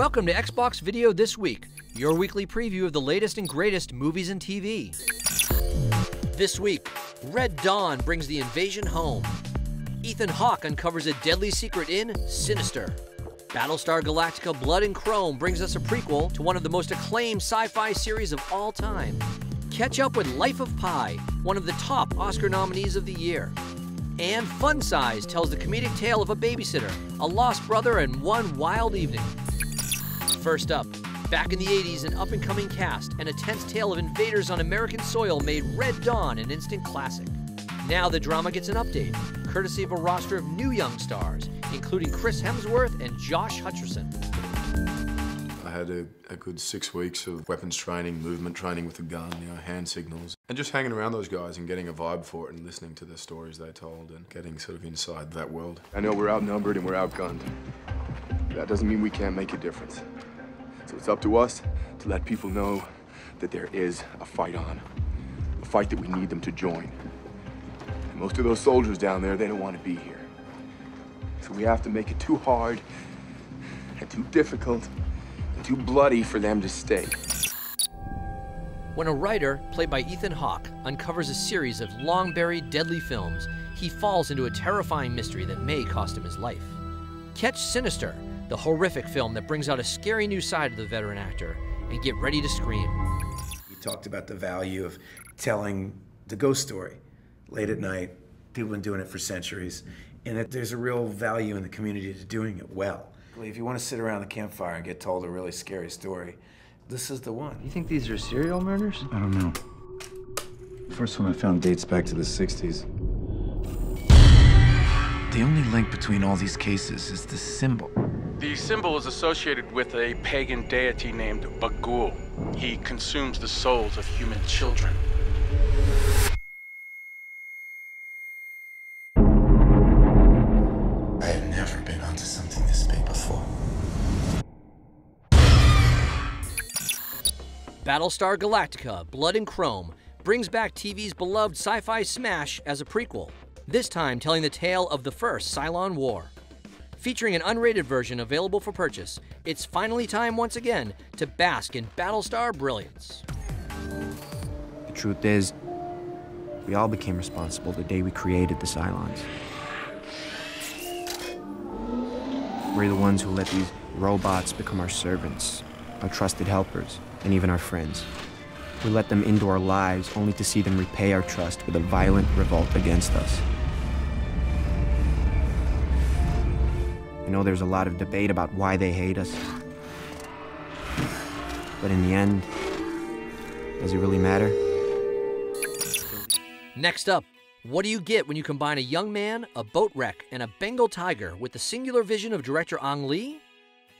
Welcome to Xbox Video This Week, your weekly preview of the latest and greatest movies and TV. This week, Red Dawn brings the invasion home. Ethan Hawke uncovers a deadly secret in Sinister. Battlestar Galactica Blood and Chrome brings us a prequel to one of the most acclaimed sci-fi series of all time. Catch up with Life of Pi, one of the top Oscar nominees of the year. And Fun Size tells the comedic tale of a babysitter, a lost brother, and one wild evening. First up, back in the 80s, an up-and-coming cast and a tense tale of invaders on American soil made Red Dawn an instant classic. Now the drama gets an update, courtesy of a roster of new young stars, including Chris Hemsworth and Josh Hutcherson. I had a good 6 weeks of weapons training, movement training with a gun, hand signals, and just hanging around those guys and getting a vibe for it and listening to the stories they told and getting sort of inside that world. I know we're outnumbered and we're outgunned. That doesn't mean we can't make a difference. So it's up to us to let people know that there is a fight on, a fight that we need them to join. And most of those soldiers down there, they don't want to be here. So we have to make it too hard and too difficult and too bloody for them to stay. When a writer, played by Ethan Hawke, uncovers a series of long-buried deadly films, he falls into a terrifying mystery that may cost him his life. Catch Sinister, the horrific film that brings out a scary new side of the veteran actor, and get ready to scream. He talked about the value of telling the ghost story late at night. People have been doing it for centuries, and that there's a real value in the community to doing it well. If you want to sit around the campfire and get told a really scary story, this is the one. You think these are serial murders? I don't know. The first one I found dates back to the 60s. The only link between all these cases is the symbol. The symbol is associated with a pagan deity named Bagul. He consumes the souls of human children. I have never been onto something this big before. Battlestar Galactica Blood and Chrome brings back TV's beloved sci-fi smash as a prequel, this time telling the tale of the first Cylon War. Featuring an unrated version available for purchase, it's finally time once again to bask in Battlestar brilliance. The truth is, we all became responsible the day we created the Cylons. We're the ones who let these robots become our servants, our trusted helpers, and even our friends. We let them into our lives only to see them repay our trust with a violent revolt against us. I know there's a lot of debate about why they hate us. But in the end, does it really matter? Next up, what do you get when you combine a young man, a boat wreck, and a Bengal tiger with the singular vision of director Ang Lee?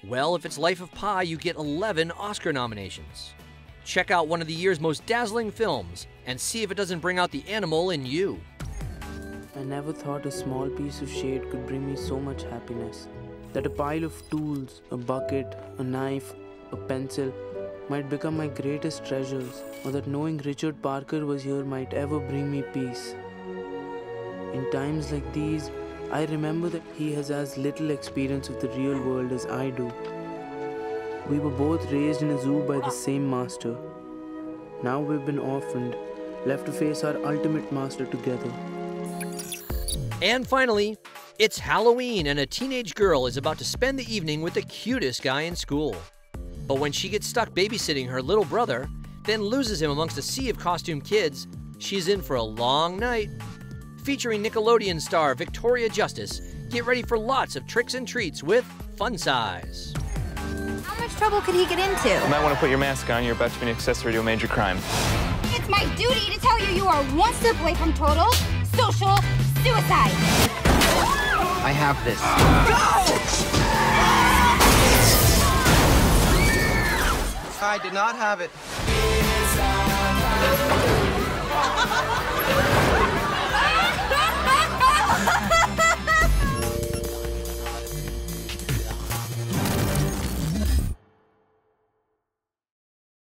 Well, if it's Life of Pi, you get 11 Oscar nominations. Check out one of the year's most dazzling films and see if it doesn't bring out the animal in you. I never thought a small piece of shade could bring me so much happiness. That a pile of tools, a bucket, a knife, a pencil might become my greatest treasures, or that knowing Richard Parker was here might ever bring me peace. In times like these, I remember that he has as little experience of the real world as I do. We were both raised in a zoo by the same master. Now we've been orphaned, left to face our ultimate master together. And finally, it's Halloween and a teenage girl is about to spend the evening with the cutest guy in school. But when she gets stuck babysitting her little brother, then loses him amongst a sea of costume kids, she's in for a long night. Featuring Nickelodeon star Victoria Justice, get ready for lots of tricks and treats with Fun Size. How much trouble could he get into? You might want to put your mask on. You're about to be an accessory to a major crime. It's my duty to tell you you are one step away from total social suicide. I have this. I did not have it.